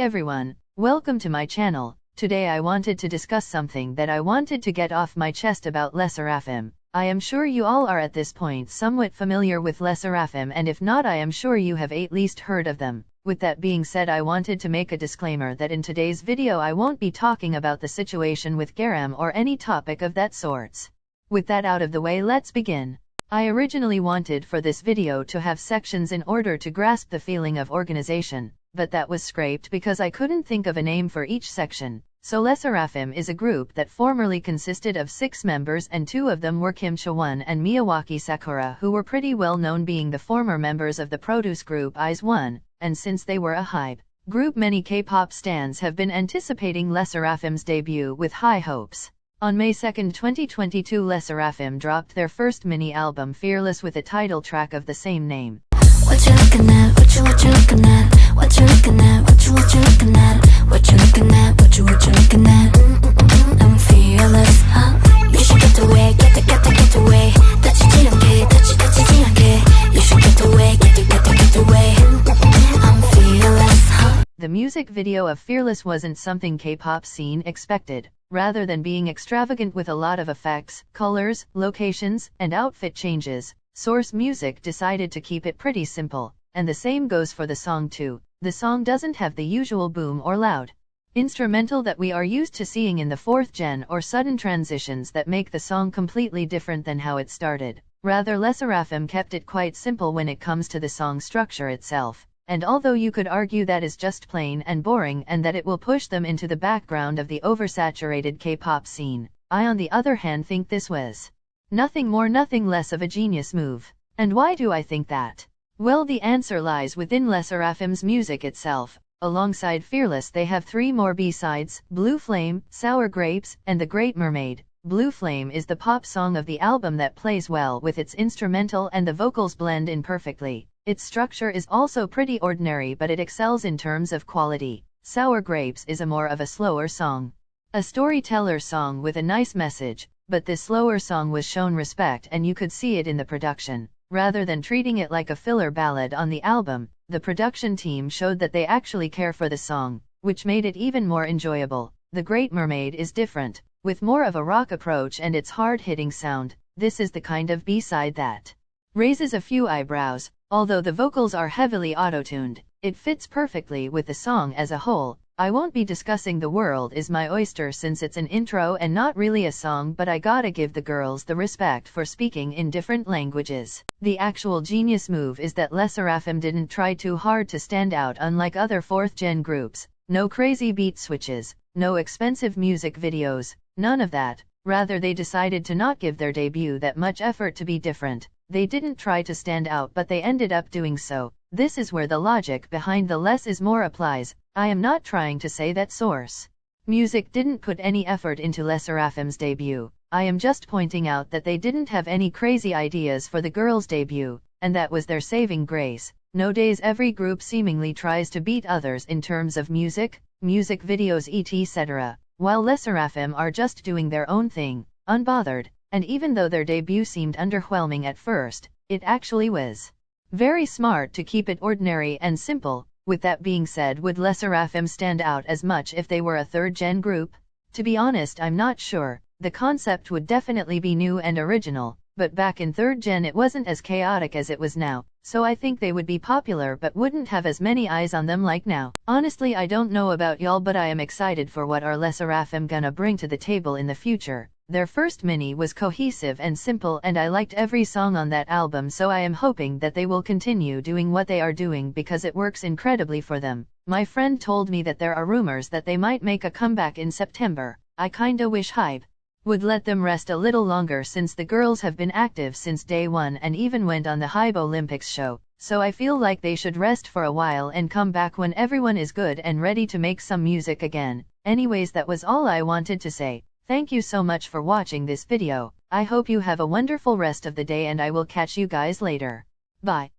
Hi everyone, welcome to my channel. Today I wanted to discuss something that I wanted to get off my chest about sserafim. I am sure you all are at this point somewhat familiar with sserafim, and if not, I am sure you have at least heard of them. With that being said, I wanted to make a disclaimer that in today's video I won't be talking about the situation with garam or any topic of that sorts. With that out of the way, let's begin. I originally wanted for this video to have sections in order to grasp the feeling of organization, but that was scraped because I couldn't think of a name for each section. So sserafim is a group that formerly consisted of 6 members, and 2 of them were Kim Cha-won and Miyawaki Sakura, who were pretty well known being the former members of the produce group IZ*ONE, and since they were a hype group, many K-pop stans have been anticipating sserafim's debut with high hopes. On May 2, 2022, sserafim dropped their first mini-album Fearless with a title track of the same name. What you looking at? What you looking at? What you looking at? What you looking at? What you looking at? What you looking at? I'm fearless, huh? You should get away, get away. 다치지 않게, 다치지 않게. You should get away, get away. I'm fearless, huh? The music video of Fearless wasn't something K-pop scene expected. Rather than being extravagant with a lot of effects, colors, locations, and outfit changes, Source Music decided to keep it pretty simple, and the same goes for the song too. The song doesn't have the usual boom or loud instrumental that we are used to seeing in the 4th gen, or sudden transitions that make the song completely different than how it started. Rather, sserafim kept it quite simple when it comes to the song structure itself. And although you could argue that is just plain and boring and that it will push them into the background of the oversaturated K-pop scene, I on the other hand think this was nothing more nothing less of a genius move. And why do I think that? Well, the answer lies within sserafim's music itself. Alongside Fearless, they have 3 more B-sides: Blue Flame, Sour Grapes, and The Great Mermaid. Blue Flame is the pop song of the album that plays well with its instrumental, and the vocals blend in perfectly. Its structure is also pretty ordinary, but it excels in terms of quality. Sour Grapes is a more of a slower song, a storyteller song with a nice message, but this slower song was shown respect, and you could see it in the production. Rather than treating it like a filler ballad on the album, the production team showed that they actually care for the song, which made it even more enjoyable. The Great Mermaid is different, with more of a rock approach and its hard-hitting sound. This is the kind of B-side that raises a few eyebrows. Although the vocals are heavily auto-tuned, it fits perfectly with the song as a whole. I won't be discussing The World Is My Oyster since it's an intro and not really a song, but I gotta give the girls the respect for speaking in different languages. The actual genius move is that sserafim didn't try too hard to stand out, unlike other 4th gen groups. No crazy beat switches, no expensive music videos, none of that. Rather, they decided to not give their debut that much effort to be different. They didn't try to stand out, but they ended up doing so. This is where the logic behind the less is more applies. I am not trying to say that Source Music didn't put any effort into sserafim's debut. I am just pointing out that they didn't have any crazy ideas for the girls' debut, and that was their saving grace. Nowadays every group seemingly tries to beat others in terms of music videos, etc., while sserafim are just doing their own thing, unbothered. And even though their debut seemed underwhelming at first, it actually was very smart to keep it ordinary and simple. With that being said, would sserafim stand out as much if they were a 3rd gen group? To be honest, I'm not sure. The concept would definitely be new and original, but back in 3rd gen it wasn't as chaotic as it was now, so I think they would be popular but wouldn't have as many eyes on them like now. Honestly, I don't know about y'all, but I am excited for what our sserafim gonna bring to the table in the future. Their first mini was cohesive and simple, and I liked every song on that album, so I am hoping that they will continue doing what they are doing because it works incredibly for them. My friend told me that there are rumors that they might make a comeback in September. I kinda wish hype would let them rest a little longer, since the girls have been active since day one and even went on the Hype Olympics show. So I feel like they should rest for a while and come back when everyone is good and ready to make some music again. Anyways, that was all I wanted to say. Thank you so much for watching this video. I hope you have a wonderful rest of the day, and I will catch you guys later. Bye.